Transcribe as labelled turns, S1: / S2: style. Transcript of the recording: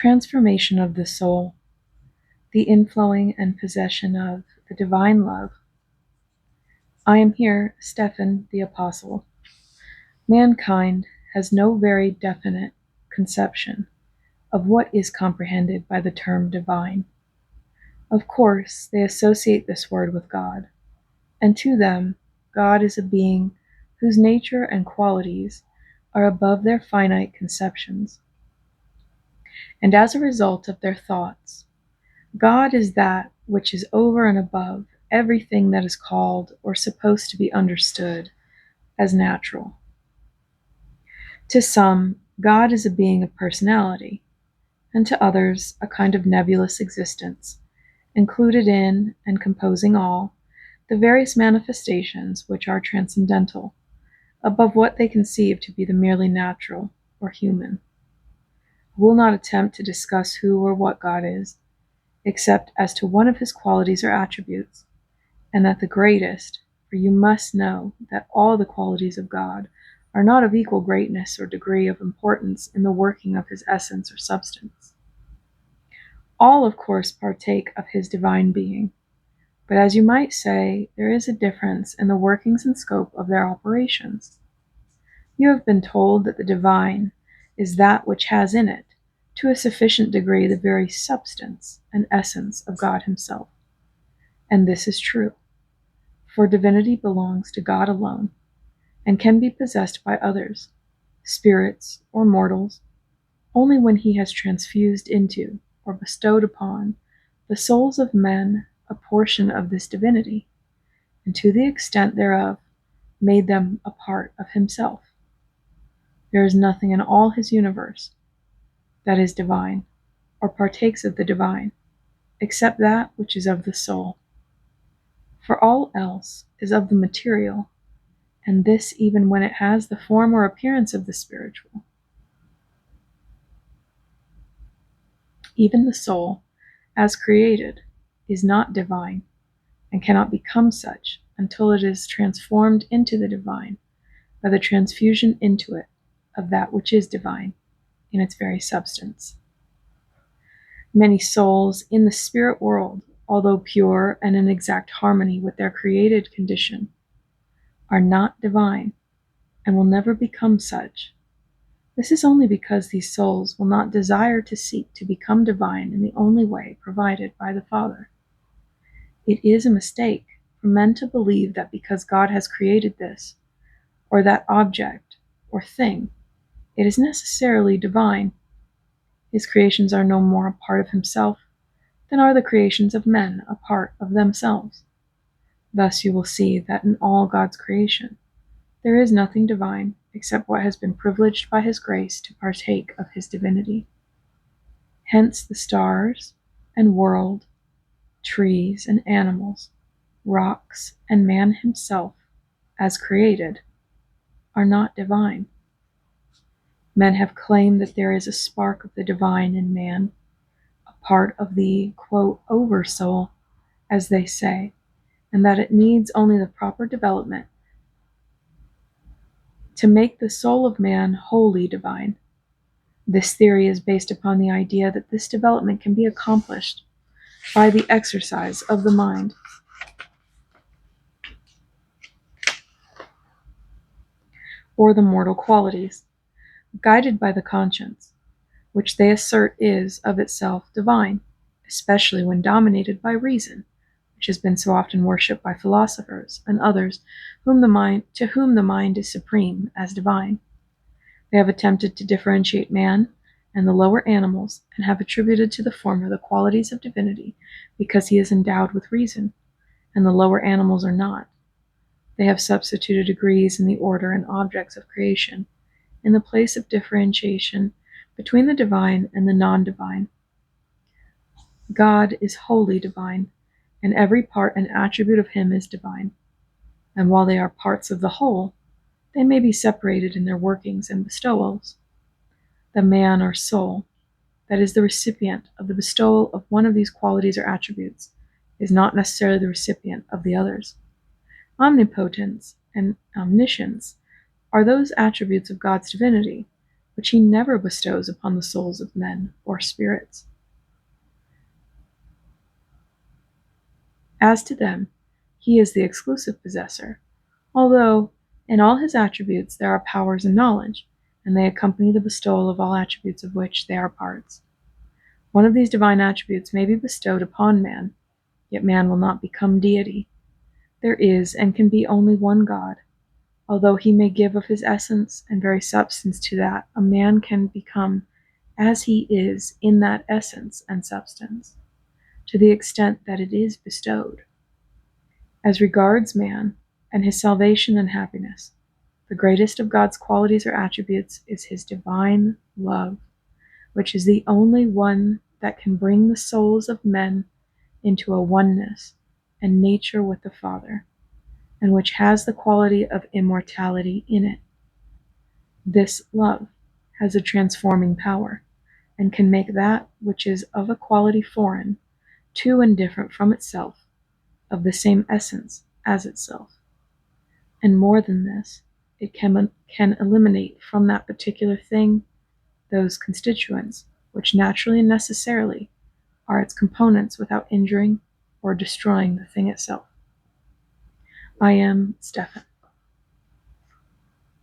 S1: Transformation of the soul, the inflowing and possession of the divine love. I am here, Stephen the Apostle. Mankind has no very definite conception of what is comprehended by the term divine. Of course, they associate this word with God, and to them, God is a being whose nature and qualities are above their finite conceptions. And as a result of their thoughts, God is that which is over and above everything that is called or supposed to be understood as natural. To some, God is a being of personality, and to others, a kind of nebulous existence, included in and composing all the various manifestations which are transcendental, above what they conceive to be the merely natural or human. I will not attempt to discuss who or what God is, except as to one of his qualities or attributes, and that the greatest, for you must know that all the qualities of God are not of equal greatness or degree of importance in the working of his essence or substance. All, of course, partake of his divine being, but as you might say, there is a difference in the workings and scope of their operations. You have been told that the divine is that which has in it, to a sufficient degree, the very substance and essence of God himself. And this is true, for divinity belongs to God alone, and can be possessed by others, spirits or mortals, only when he has transfused into or bestowed upon the souls of men a portion of this divinity, and to the extent thereof made them a part of himself. There is nothing in all his universe that is divine, or partakes of the divine, except that which is of the soul. For all else is of the material, and this even when it has the form or appearance of the spiritual. Even the soul, as created, is not divine, and cannot become such until it is transformed into the divine by the transfusion into it of that which is divine in its very substance. Many souls in the spirit world, although pure and in exact harmony with their created condition, are not divine and will never become such. This is only because these souls will not desire to seek to become divine in the only way provided by the Father. It is a mistake for men to believe that because God has created this, or that object, or thing, it is necessarily divine. His creations are no more a part of himself than are the creations of men a part of themselves. Thus you will see that in all God's creation, there is nothing divine except what has been privileged by his grace to partake of his divinity. Hence the stars and world, trees and animals, rocks and man himself, as created, are not divine. Men have claimed that there is a spark of the divine in man, a part of the, quote, oversoul, as they say, and that it needs only the proper development to make the soul of man wholly divine. This theory is based upon the idea that this development can be accomplished by the exercise of the mind. Or the mortal qualities, guided by the conscience, which they assert is of itself divine, especially when dominated by reason, which has been so often worshipped by philosophers and others to whom the mind is supreme as divine. They have attempted to differentiate man and the lower animals, and have attributed to the former the qualities of divinity because he is endowed with reason, and the lower animals are not. They have substituted degrees in the order and objects of creation in the place of differentiation between the divine and the non-divine. God is wholly divine, and every part and attribute of him is divine. And while they are parts of the whole, they may be separated in their workings and bestowals. The man or soul, that is the recipient of the bestowal of one of these qualities or attributes, is not necessarily the recipient of the others. Omnipotence and omniscience are those attributes of God's divinity which he never bestows upon the souls of men or spirits. As to them, he is the exclusive possessor, although in all his attributes there are powers and knowledge, and they accompany the bestowal of all attributes of which they are parts. One of these divine attributes may be bestowed upon man, yet man will not become deity. There is and can be only one God. Although he may give of his essence and very substance to that, a man can become as he is in that essence and substance, to the extent that it is bestowed. As regards man and his salvation and happiness, the greatest of God's qualities or attributes is his divine love, which is the only one that can bring the souls of men into a oneness and nature with the Father, and which has the quality of immortality in it. This love has a transforming power, and can make that which is of a quality foreign to and different from itself, of the same essence as itself. And more than this, it can eliminate from that particular thing those constituents which naturally and necessarily are its components without injuring or destroying the thing itself. I am Stefan.